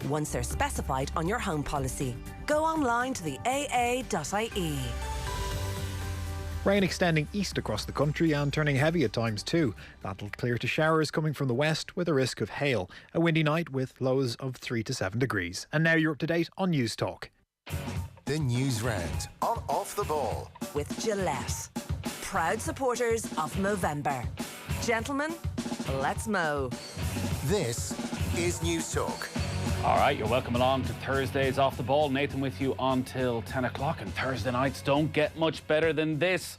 once they're specified on your home policy. Go online to the aa.ie. Rain extending east across the country and turning heavy at times too. That'll clear to showers coming from the west with a risk of hail. A windy night with lows of 3 to 7 degrees. And now you're up to date on News Talk. The News Round on Off the Ball. With Gillette. Proud supporters of Movember. Gentlemen, let's mow. This is News Talk. All right, you're welcome along to Thursdays Off the Ball. Nathan with you until 10 o'clock, and Thursday nights don't get much better than this.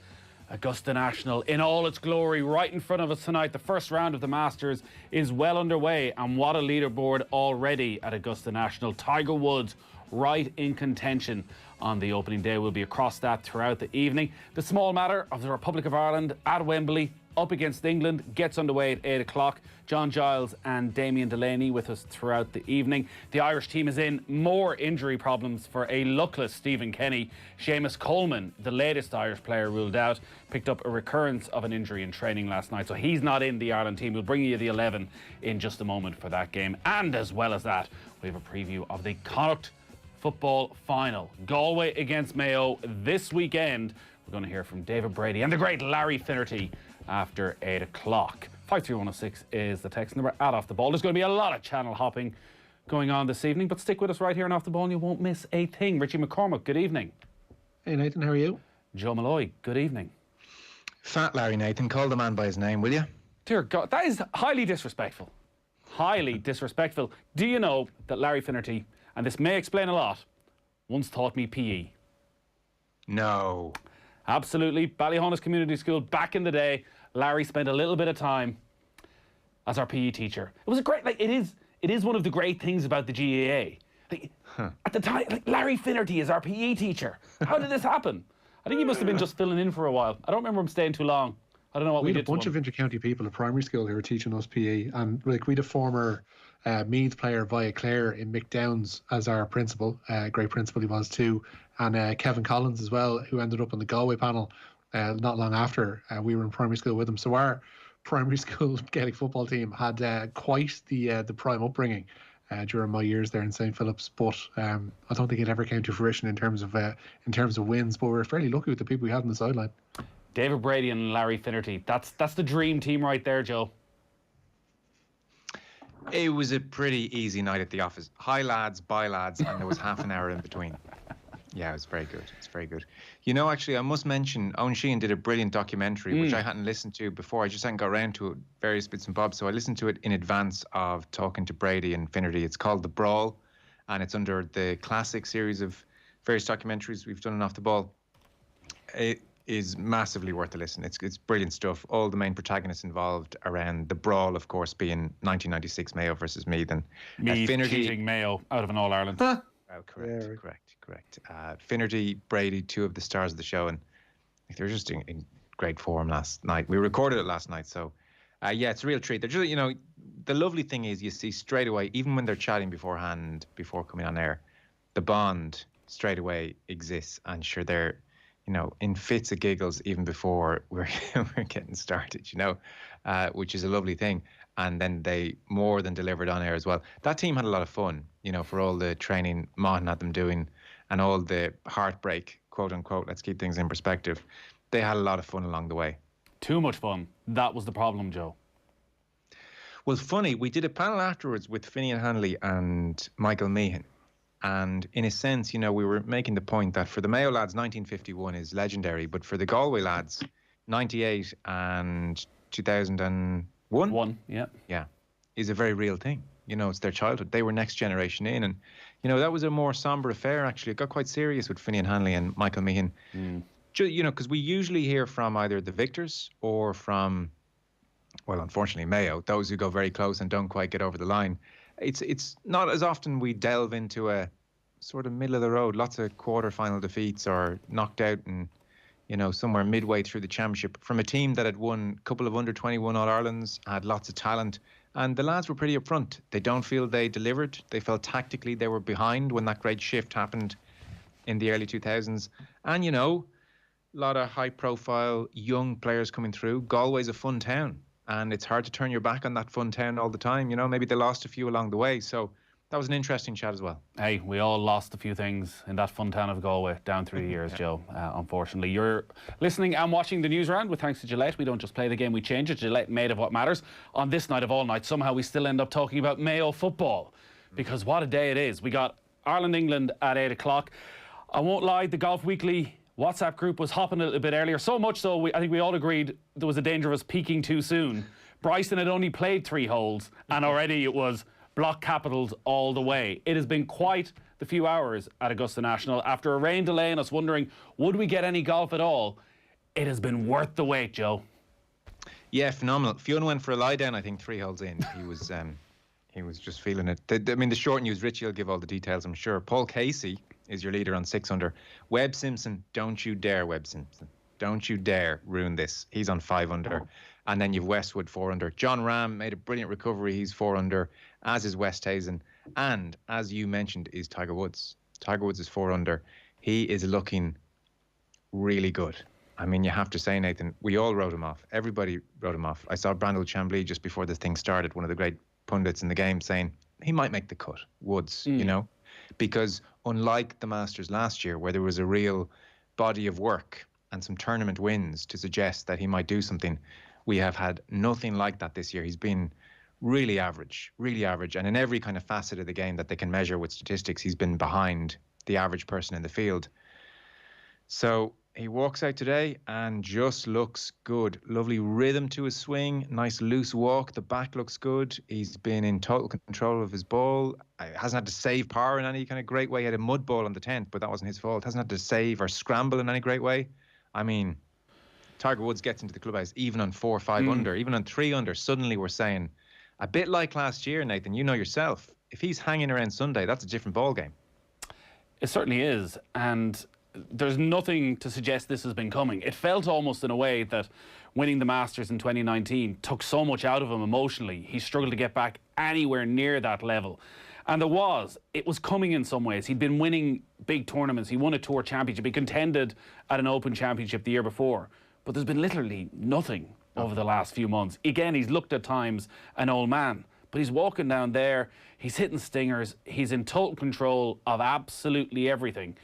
Augusta National in all its glory right in front of us tonight. The first round of the Masters is well underway, and what a leaderboard already at Augusta National. Tiger Woods right in contention on the opening day. We'll be across that throughout the evening. The small matter of the Republic of Ireland at Wembley up against England gets underway at 8 o'clock. John Giles and Damien Delaney with us throughout the evening. The Irish team is in more injury problems for a luckless Stephen Kenny. Seamus Coleman, the latest Irish player ruled out, picked up a recurrence of an injury in training last night, so he's not in the Ireland team. We'll bring you the 11 in just a moment for that game. And as well as that, we have a preview of the Connacht football final. Galway against Mayo this weekend. We're going to hear from David Brady and the great Larry Finnerty after 8 o'clock. 53106 is the text number at Off the Ball. There's going to be a lot of channel hopping going on this evening, but stick with us right here on Off the Ball and you won't miss a thing. Richie McCormack, good evening. Hey Nathan, how are you? Joe Molloy, good evening. Fat Larry Nathan, call the man by his name, will you? Dear God, that is highly disrespectful. Highly disrespectful. Do you know that Larry Finnerty, and this may explain a lot, once taught me PE? No. Absolutely. Ballyhonus Community School back in the day. Larry spent a little bit of time as our PE teacher. It was a great, it is one of the great things about the GAA. At the time, Larry Finnerty is our PE teacher. How did this happen? I think he must have been just filling in for a while. I don't remember him staying too long. I don't know what we did. We had a bunch of inter-county people at primary school who were teaching us PE, and we had a former Meath player via Clare in Mick Downs as our principal. Great principal he was too, and Kevin Collins as well, who ended up on the Galway panel not long after we were in primary school with him. So our primary school Gaelic football team had quite the prime upbringing during my years there in St. Philip's, but I don't think it ever came to fruition in terms of wins. But we were fairly lucky with the people we had on the sideline. David Brady and Larry Finnerty. That's the dream team right there, Joe. It was a pretty easy night at the office. Hi lads, bye lads, and there was half an hour in between. Yeah, it was very good. It's very good. You know, actually, I must mention, Owen Sheehan did a brilliant documentary, which I hadn't listened to before. I just hadn't got around to it, various bits and bobs. So I listened to it in advance of talking to Brady and Finnerty. It's called The Brawl, and it's under the classic series of various documentaries we've done on Off the Ball. It is massively worth a listen. It's brilliant stuff. All the main protagonists involved around the brawl, of course, being 1996 Mayo versus Meath. And Meath Finnerty cheating Mayo out of an All-Ireland. Oh, correct. Finnerty, Brady, two of the stars of the show, and they were just in great form last night. We recorded it last night, so yeah, it's a real treat. They're just, the lovely thing is you see straight away, even when they're chatting beforehand, before coming on air, the bond straight away exists, and sure, they're in fits of giggles even before we're getting started, which is a lovely thing. And then they more than delivered on air as well. That team had a lot of fun, for all the training Martin had them doing and all the heartbreak, quote unquote, let's keep things in perspective. They had a lot of fun along the way. Too much fun. That was the problem, Joe. Well, funny, we did a panel afterwards with Finian Hanley and Michael Meehan. And in a sense, we were making the point that for the Mayo lads, 1951 is legendary, but for the Galway lads, 98 and 2001, yeah, is a very real thing. It's their childhood. They were next generation in, and that was a more somber affair. Actually, it got quite serious with Finian Hanley and Michael Meehan. Because we usually hear from either the victors or from, well, unfortunately, Mayo, those who go very close and don't quite get over the line. It's not as often we delve into a sort of middle of the road, lots of quarter-final defeats or knocked out and, somewhere midway through the championship from a team that had won a couple of under-21 All-Irelands, had lots of talent, and the lads were pretty upfront. They don't feel they delivered. They felt tactically they were behind when that great shift happened in the early 2000s. And, a lot of high-profile young players coming through. Galway's a fun town. And it's hard to turn your back on that fun town all the time. Maybe they lost a few along the way. So that was an interesting chat as well. Hey, we all lost a few things in that fun town of Galway down through the years, Joe, unfortunately. You're listening and watching the news round with thanks to Gillette. We don't just play the game, we change it. Gillette, made of what matters. On this night of all nights, somehow we still end up talking about Mayo football, because what a day it is. We got Ireland-England at 8 o'clock. I won't lie, the Golf Weekly WhatsApp group was hopping a little bit earlier, so much so I think we all agreed there was a danger of us peaking too soon. Bryson had only played 3 holes and already it was block capitals all the way. It has been quite the few hours at Augusta National. After a rain delay and us wondering, would we get any golf at all? It has been worth the wait, Joe. Yeah, phenomenal. Fionn went for a lie down, I think, 3 holes in. He was just feeling it. The short news, Richie will give all the details, I'm sure. Paul Casey is your leader on 6 under. Webb Simpson, don't you dare, Webb Simpson. Don't you dare ruin this. He's on 5 under. And then you've Westwood 4 under. John Ram made a brilliant recovery. He's 4 under, as is West Hazen. And as you mentioned, is Tiger Woods. Tiger Woods is 4 under. He is looking really good. I mean, you have to say, Nathan, we all wrote him off. Everybody wrote him off. I saw Brandel Chambly just before this thing started, one of the great pundits in the game, saying he might make the cut, Woods, you know, because unlike the Masters last year, where there was a real body of work and some tournament wins to suggest that he might do something, we have had nothing like that this year. He's been really average. And in every kind of facet of the game that they can measure with statistics, he's been behind the average person in the field. So he walks out today and just looks good. Lovely rhythm to his swing, nice loose walk. The back looks good. He's been in total control of his ball. Hasn't had to save par in any kind of great way. He had a mud ball on the 10th, but that wasn't his fault. Hasn't had to save or scramble in any great way. I mean, Tiger Woods gets into the clubhouse even on 4 or 5 under, even on 3 under. Suddenly we're saying, a bit like last year, Nathan, you know yourself, if he's hanging around Sunday, that's a different ball game. It certainly is. And there's nothing to suggest this has been coming. It felt almost in a way that winning the Masters in 2019 took so much out of him emotionally. He struggled to get back anywhere near that level. And it was coming in some ways. He'd been winning big tournaments. He won a Tour Championship. He contended at an Open Championship the year before. But there's been literally nothing over the last few months. Again, he's looked at times an old man, but he's walking down there, he's hitting stingers, he's in total control of absolutely everything.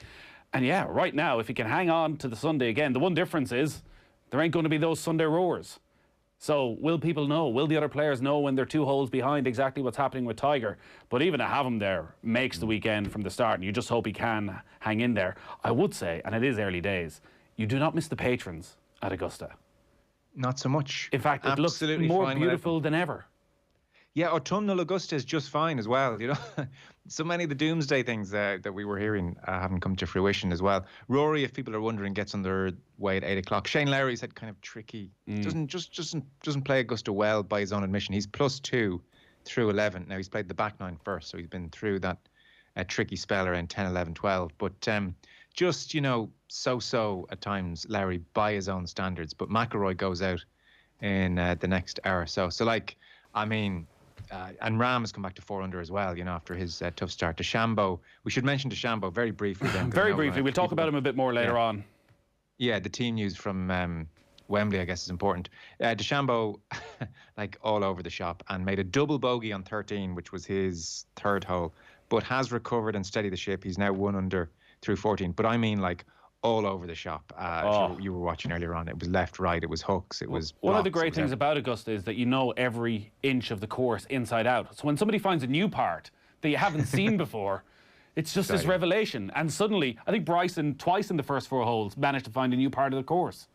And yeah, right now, if he can hang on to the Sunday again, the one difference is there ain't going to be those Sunday roars. So will people know? Will the other players know when they're 2 holes behind exactly what's happening with Tiger? But even to have him there makes the weekend from the start, and you just hope he can hang in there. I would say, and it is early days, you do not miss the patrons at Augusta. Not so much. In fact, it looks more beautiful than ever. Yeah, autumnal Augusta is just fine as well, you know. So many of the doomsday things that we were hearing haven't come to fruition as well. Rory, if people are wondering, gets underway at 8 o'clock. Shane Lowry's had kind of tricky. Doesn't play Augusta well by his own admission. He's +2 through 11. Now he's played the back 9 first, so he's been through that tricky spell around 10, 11, 12. But just, you know, so at times, Lowry, by his own standards. But McIlroy goes out in the next hour or so. So, like, I mean, and Ram has come back to 4 under as well, you know, after his tough start. DeChambeau, we should mention DeChambeau very briefly. Then, very briefly. We'll talk about him a bit more later on. Yeah, the team news from Wembley, I guess, is important. DeChambeau, like, all over the shop and made a double bogey on 13, which was his 3rd hole, but has recovered and steadied the ship. He's now 1 under through 14. But I mean, like, all over the shop. You were watching earlier on. It was left, right. It was hooks. It was blocks. One of the great things about Augusta is that you know every inch of the course inside out. So when somebody finds a new part that you haven't seen before, it's just this revelation. And suddenly, I think Bryson, twice in the first 4 holes, managed to find a new part of the course.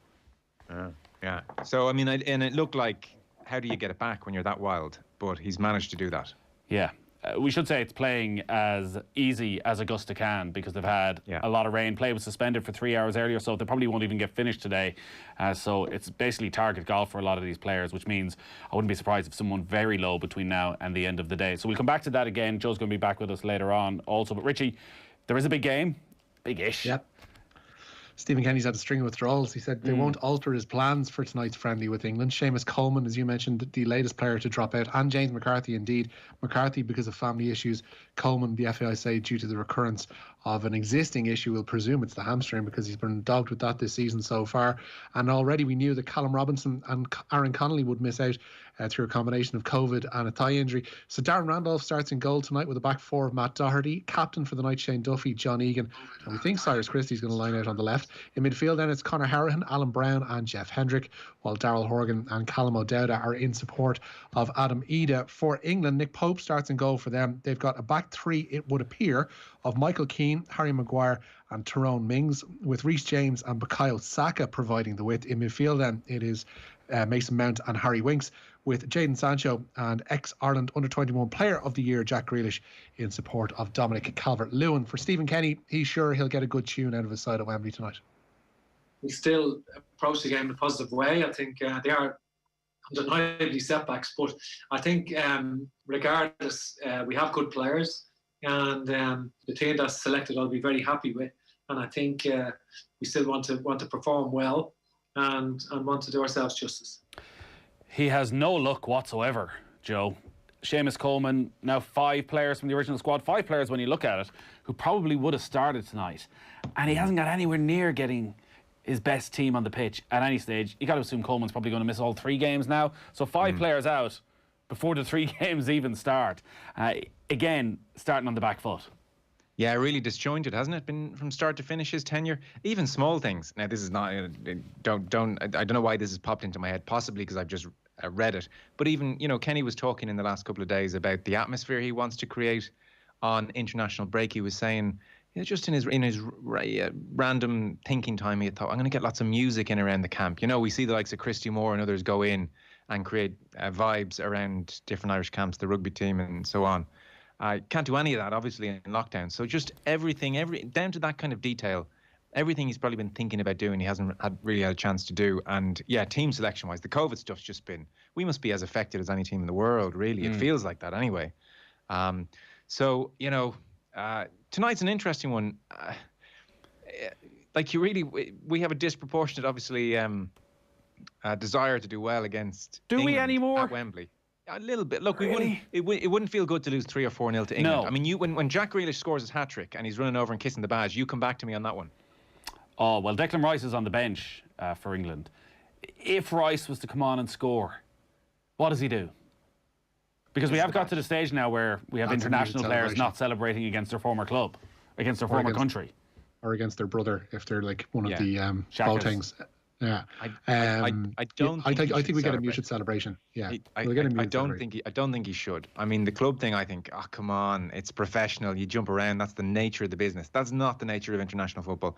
Yeah. So, I mean, and it looked like, how do you get it back when you're that wild? But he's managed to do that. Yeah. We should say it's playing as easy as Augusta can because they've had a lot of rain. Play was suspended for 3 hours earlier, so they probably won't even get finished today. So it's basically target golf for a lot of these players, which means I wouldn't be surprised if someone very low between now and the end of the day. So we'll come back to that again. Joe's going to be back with us later on also. But Richie, there is a big game. Big-ish. Yep. Stephen Kenny's had a string of withdrawals. He said they won't alter his plans for tonight's friendly with England. Seamus Coleman, as you mentioned, the latest player to drop out, and James McCarthy, indeed. McCarthy because of family issues. Coleman, the FAI say, due to the recurrence of an existing issue. We'll presume it's the hamstring because he's been dogged with that this season so far. And already we knew that Callum Robinson and Aaron Connolly would miss out through a combination of COVID and a thigh injury. So Darren Randolph starts in goal tonight with a back four of Matt Doherty, captain for the night Shane Duffy, John Egan, and we think Cyrus Christie's going to line out on the left. In midfield then it's Conor Harrihan, Alan Brown and Jeff Hendrick, while Darryl Horgan and Callum O'Dowda are in support of Adam Ida. For England, Nick Pope starts in goal for them. They've got a back three, it would appear, of Michael Keane, Harry Maguire and Tyrone Mings, with Reece James and Bukayo Saka providing the width. In midfield then it is Mason Mount and Harry Winks, with Jadon Sancho and ex-Ireland Under-21 Player of the Year Jack Grealish in support of Dominic Calvert-Lewin. For Stephen Kenny, he's sure he'll get a good tune out of his side at Wembley tonight. We still approach the game in a positive way. I think they are undeniably setbacks, but I think regardless, we have good players, and the team that's selected I'll be very happy with, and I think we still want to perform well and want to do ourselves justice. He has no luck whatsoever, Joe. Seamus Coleman, now 5 players from the original squad, 5 players when you look at it, who probably would have started tonight, and he hasn't got anywhere near getting his best team on the pitch at any stage. You got to assume Coleman's probably going to miss all 3 games now, so 5 players out before the 3 games even start. Again, starting on the back foot. Yeah, really disjointed, hasn't it? Been from start to finish his tenure. Even small things. Now, this is not. I don't know why this has popped into my head. Possibly because I've just read it. But even Kenny was talking in the last couple of days about the atmosphere he wants to create on international break. He was saying, just in his random thinking time, he had thought, I'm going to get lots of music in around the camp. We see the likes of Christy Moore and others go in and create vibes around different Irish camps, the rugby team, and so on. I can't do any of that, obviously, in lockdown. So just everything, down to that kind of detail, everything he's probably been thinking about doing, he hasn't really had a chance to do. And yeah, team selection-wise, the COVID stuff's just been, we must be as affected as any team in the world, really. It feels like that anyway. So, tonight's an interesting one. We have a disproportionate, obviously, desire to do well against England we anymore at Wembley. A little bit. Look, really? It wouldn't feel good to lose 3 or 4-0 to England. No. I mean, when Jack Grealish scores his hat-trick and he's running over and kissing the badge, you come back to me on that one. Oh, well, Declan Rice is on the bench for England. If Rice was to come on and score, what does he do? Because we have got to the stage now where we have international players not celebrating against their former club, against their former country. Or against their brother, if they're like one of the Boatings. Yeah, I don't. I think we get a muted celebration. Yeah, I don't think he should. I mean, the club thing. I think, oh come on, it's professional. You jump around. That's the nature of the business. That's not the nature of international football.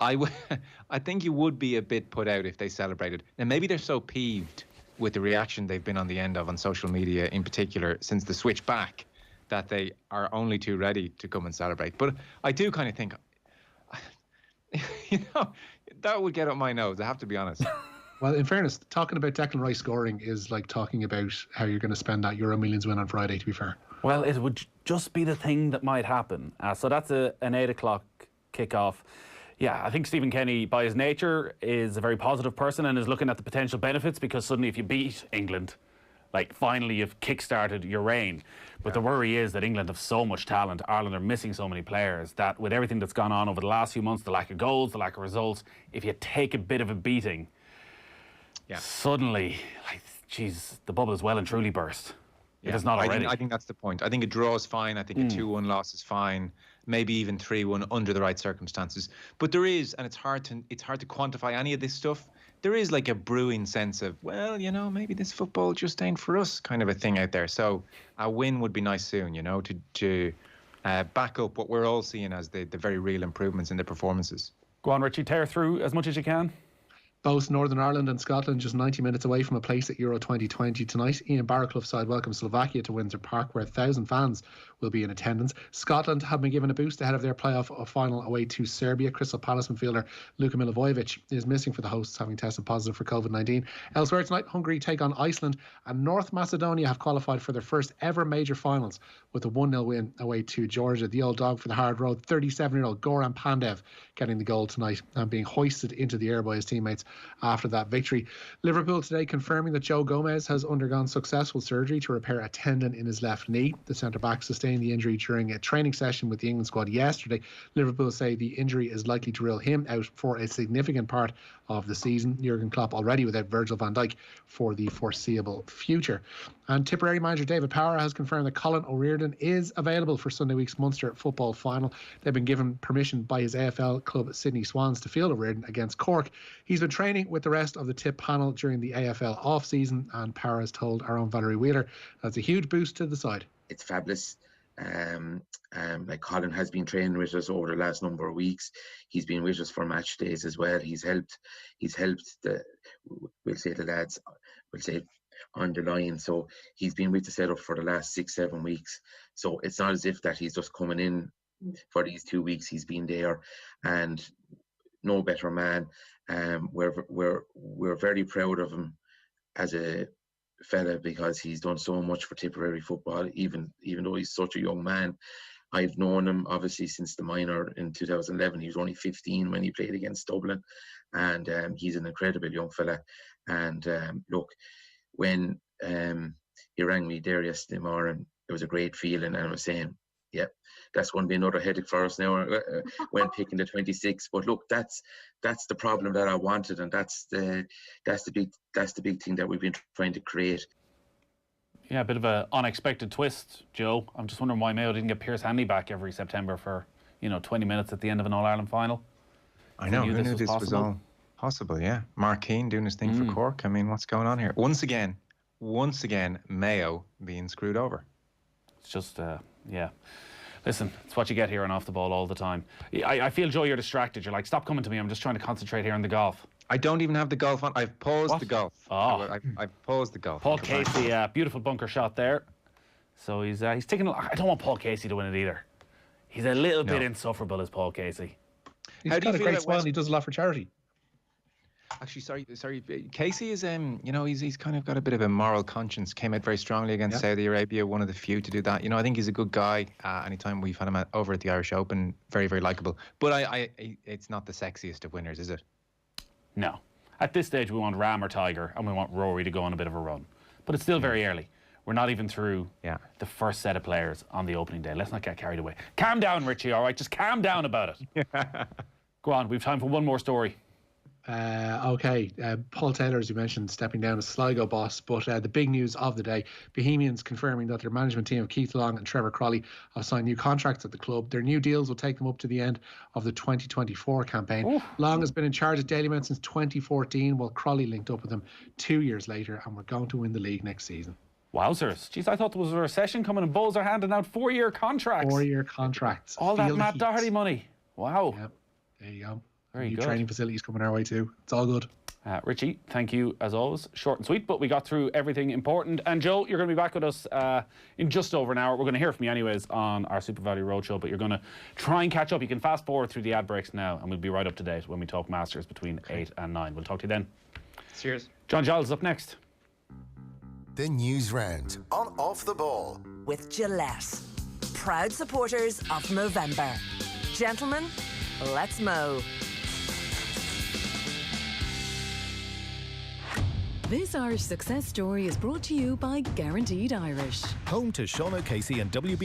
I think you would be a bit put out if they celebrated. Now maybe they're so peeved with the reaction they've been on the end of on social media, in particular since the switch back, that they are only too ready to come and celebrate. But I do kind of think, that would get up my nose, I have to be honest. Well, in fairness, talking about Declan Rice scoring is like talking about how you're going to spend that Euro Millions win on Friday, to be fair. Well, it would just be the thing that might happen. So that's an 8 o'clock kick-off. Yeah, I think Stephen Kenny, by his nature, is a very positive person and is looking at the potential benefits, because suddenly if you beat England, like finally you've kick-started your reign. But the worry is that England have so much talent, Ireland are missing so many players, that with everything that's gone on over the last few months, the lack of goals, the lack of results, if you take a bit of a beating, suddenly, the bubble is well and truly burst. It is not already. I think that's the point. I think a draw is fine. I think a 2-1 loss is fine. Maybe even 3-1 under the right circumstances. But there is, and it's hard to quantify any of this stuff. There is like a brewing sense of, well, maybe this football just ain't for us kind of a thing out there. So a win would be nice soon, to back up what we're all seeing as the very real improvements in the performances. Go on, Richie, tear through as much as you can. Both Northern Ireland and Scotland just 90 minutes away from a place at Euro 2020 tonight. Ian Barraclough's side welcomes Slovakia to Windsor Park, where 1,000 fans will be in attendance. Scotland have been given a boost ahead of their playoff final away to Serbia. Crystal Palace midfielder Luka Milivojevic is missing for the hosts, having tested positive for COVID-19. Elsewhere tonight, Hungary take on Iceland, and North Macedonia have qualified for their first ever major finals with a 1-0 win away to Georgia. The old dog for the hard road, 37-year-old Goran Pandev, getting the goal tonight and being hoisted into the air by his teammates after that victory. Liverpool today confirming that Joe Gomez has undergone successful surgery to repair a tendon in his left knee. The centre-back sustained the injury during a training session with the England squad yesterday. Liverpool say the injury is likely to rule him out for a significant part of the season. Jurgen Klopp already without Virgil van Dijk for the foreseeable future. And Tipperary manager David Power has confirmed that Colin O'Riordan is available for Sunday week's Munster football final. They've been given permission by his AFL club Sydney Swans to field O'Riordan against Cork. He's been training with the rest of the Tip panel during the AFL off-season, and Power has told our own Valerie Wheeler that's a huge boost to the side. It's fabulous. Like Colin has been training with us over the last number of weeks. He's been with us for match days as well. He's helped the lads, on the line. So he's been with the setup for the last 6-7 weeks. So it's not as if that he's just coming in for these 2 weeks. He's been there, and no better man. We're very proud of him as a fella, because he's done so much for Tipperary football, even though he's such a young man. I've known him obviously since the minor in 2011. He was only 15 when he played against Dublin, and he's an incredible young fella. And look, when he rang me there yesterday morning, it was a great feeling, and I was saying, yeah, that's going to be another headache for us now when picking the 26. But look, that's the problem that I wanted, and that's the big thing that we've been trying to create. Yeah, a bit of an unexpected twist, Joe. I'm just wondering why Mayo didn't get Pierce Hanley back every September for 20 minutes at the end of an All-Ireland final. I know, who knew this was all possible, yeah. Mark Keane doing his thing for Cork. I mean, what's going on here? Once again, Mayo being screwed over. It's just, yeah. Listen, it's what you get here on Off the Ball all the time. I feel, Joe, you're distracted. You're like, stop coming to me. I'm just trying to concentrate here on the golf. I don't even have the golf on. I've paused the golf. Oh. I've paused the golf. Paul Casey, beautiful bunker shot there. So he's taking. I don't want Paul Casey to win it either. He's a little bit insufferable as Paul Casey. He's got a great smile. He does a lot for charity. Actually, sorry. Casey is, he's kind of got a bit of a moral conscience. Came out very strongly against Saudi Arabia, one of the few to do that. I think he's a good guy. Anytime we've had him over at the Irish Open, very, very likeable. But it's not the sexiest of winners, is it? No. At this stage, we want Ram or Tiger, and we want Rory to go on a bit of a run. But it's still very early. We're not even through the first set of players on the opening day. Let's not get carried away. Calm down, Richie, all right? Just calm down about it. Go on, we've time for one more story. Okay, Paul Taylor, as you mentioned, stepping down as Sligo boss, but the big news of the day, Bohemians confirming that their management team of Keith Long and Trevor Crowley have signed new contracts at the club. Their new deals will take them up to the end of the 2024 campaign. Ooh. Long has been in charge at Dalymount since 2014, while Crowley linked up with him 2 years later, and we're going to win the league next season. Wowzers. Jeez, I thought there was a recession coming and Bulls are handing out 4-year contracts. 4-year contracts. All that Matt Doherty money. Wow. Yep. There you go. Very New good. Training facilities coming our way too. It's all good. Richie, thank you as always. Short and sweet, but we got through everything important. And Joe, you're going to be back with us in just over an hour. We're going to hear from you anyways on our Super Value Roadshow, but you're going to try and catch up. You can fast forward through the ad breaks now, and we'll be right up to date when we talk Masters between 8 and 9. We'll talk to you then. Cheers. John Giles is up next. The News Round on Off the Ball. With Gillette. Proud supporters of Movember. Gentlemen, let's mow. This Irish success story is brought to you by Guaranteed Irish. Home to Sean O'Casey and WB